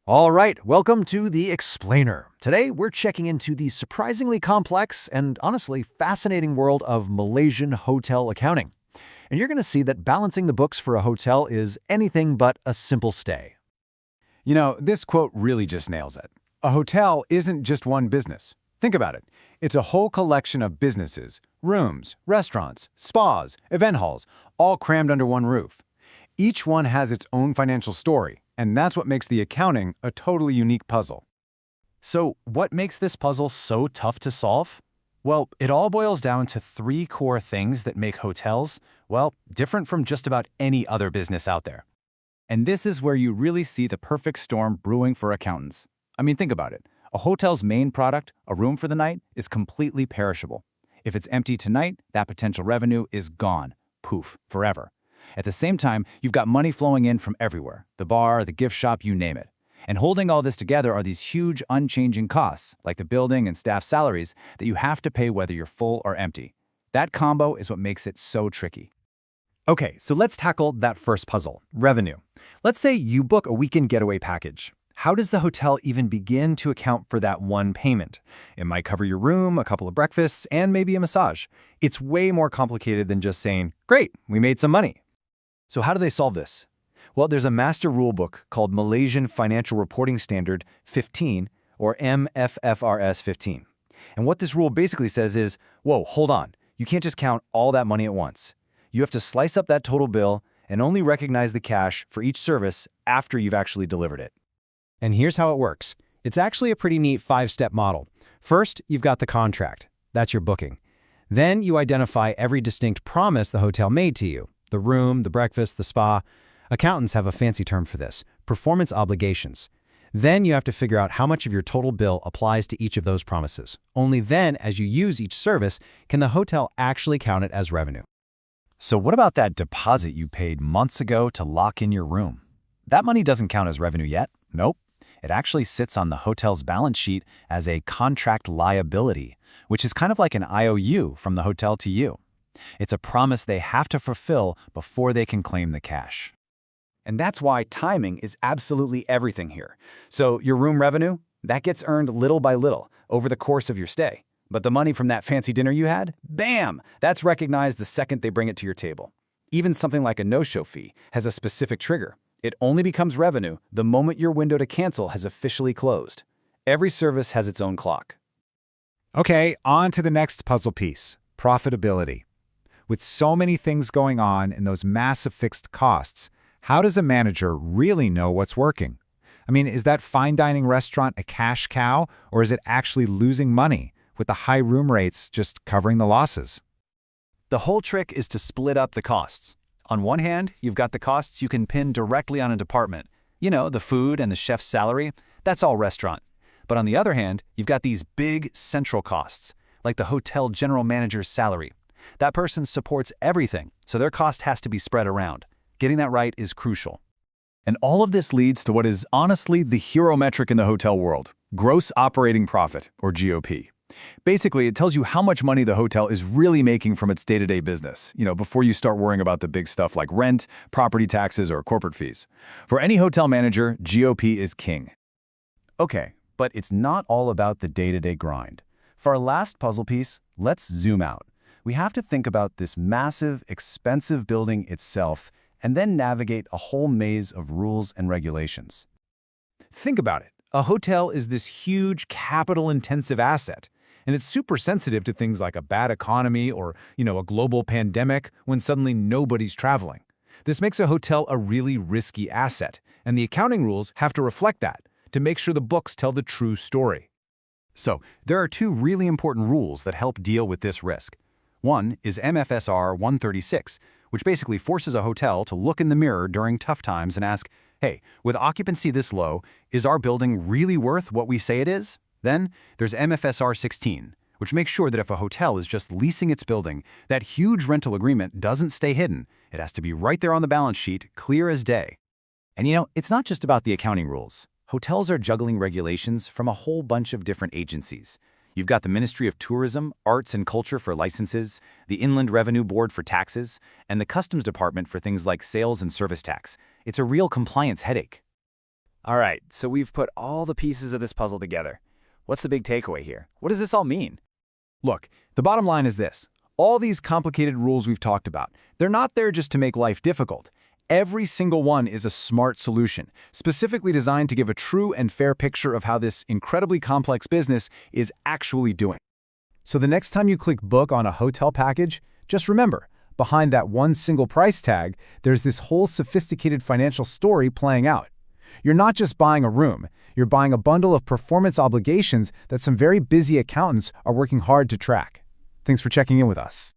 All right, welcome to The Explainer. Today, we're checking into the surprisingly complex and honestly fascinating world of Malaysian hotel accounting. And you're going to see that balancing the books for a hotel is anything but a simple stay. This quote really just nails it. A hotel isn't just one business. Think about it. It's a whole collection of businesses, rooms, restaurants, spas, event halls, all crammed under one roof. Each one has its own financial story, and that's what makes the accounting a totally unique puzzle. So, what makes this puzzle so tough to solve? Well, it all boils down to three core things that make hotels, different from just about any other business out there. And this is where you really see the perfect storm brewing for accountants. I mean, think about it. A hotel's main product, a room for the night, is completely perishable. If it's empty tonight, that potential revenue is gone. Poof, forever. At the same time, you've got money flowing in from everywhere, the bar, the gift shop, you name it. And holding all this together are these huge, unchanging costs, like the building and staff salaries, that you have to pay whether you're full or empty. That combo is what makes it so tricky. Okay, so let's tackle that first puzzle, revenue. Let's say you book a weekend getaway package. How does the hotel even begin to account for that one payment? It might cover your room, a couple of breakfasts, and maybe a massage. It's way more complicated than just saying, great, we made some money. So how do they solve this? Well, there's a master rulebook called Malaysian Financial Reporting Standard 15, or MFFRS 15. And what this rule basically says is, whoa, hold on. You can't just count all that money at once. You have to slice up that total bill and only recognize the cash for each service after you've actually delivered it. And here's how it works. It's actually a pretty neat 5-step model. First, you've got the contract. That's your booking. Then you identify every distinct promise the hotel made to you. The room, the breakfast, the spa. Accountants have a fancy term for this, performance obligations. Then you have to figure out how much of your total bill applies to each of those promises. Only then, as you use each service, can the hotel actually count it as revenue. So what about that deposit you paid months ago to lock in your room? That money doesn't count as revenue yet. Nope. It actually sits on the hotel's balance sheet as a contract liability, which is kind of like an IOU from the hotel to you. It's a promise they have to fulfill before they can claim the cash. And that's why timing is absolutely everything here. So your room revenue, that gets earned little by little over the course of your stay. But the money from that fancy dinner you had, bam, that's recognized the second they bring it to your table. Even something like a no-show fee has a specific trigger. It only becomes revenue the moment your window to cancel has officially closed. Every service has its own clock. Okay, on to the next puzzle piece, profitability. With so many things going on and those massive fixed costs, how does a manager really know what's working? I mean, is that fine dining restaurant a cash cow, or is it actually losing money, with the high room rates just covering the losses? The whole trick is to split up the costs. On one hand, you've got the costs you can pin directly on a department. The food and the chef's salary, that's all restaurant. But on the other hand, you've got these big central costs, like the hotel general manager's salary. That person supports everything, so their cost has to be spread around. Getting that right is crucial. And all of this leads to what is honestly the hero metric in the hotel world, gross operating profit, or GOP. Basically, it tells you how much money the hotel is really making from its day-to-day business, before you start worrying about the big stuff like rent, property taxes, or corporate fees. For any hotel manager, GOP is king. Okay, but it's not all about the day-to-day grind. For our last puzzle piece, let's zoom out. We have to think about this massive, expensive building itself and then navigate a whole maze of rules and regulations. Think about it. A hotel is this huge, capital-intensive asset, and it's super sensitive to things like a bad economy or, a global pandemic when suddenly nobody's traveling. This makes a hotel a really risky asset, and the accounting rules have to reflect that to make sure the books tell the true story. So, there are two really important rules that help deal with this risk. One is MFSR 136, which basically forces a hotel to look in the mirror during tough times and ask, hey, with occupancy this low, is our building really worth what we say it is? Then there's MFSR 16, which makes sure that if a hotel is just leasing its building, that huge rental agreement doesn't stay hidden. It has to be right there on the balance sheet, clear as day. And it's not just about the accounting rules. Hotels are juggling regulations from a whole bunch of different agencies. You've got the Ministry of Tourism, Arts and Culture for licenses, the Inland Revenue Board for taxes, and the Customs Department for things like sales and service tax. It's a real compliance headache. All right, so we've put all the pieces of this puzzle together. What's the big takeaway here? What does this all mean? Look, the bottom line is this. All these complicated rules we've talked about, they're not there just to make life difficult. Every single one is a smart solution, specifically designed to give a true and fair picture of how this incredibly complex business is actually doing. So the next time you click book on a hotel package, just remember, behind that one single price tag, there's this whole sophisticated financial story playing out. You're not just buying a room, you're buying a bundle of performance obligations that some very busy accountants are working hard to track. Thanks for checking in with us.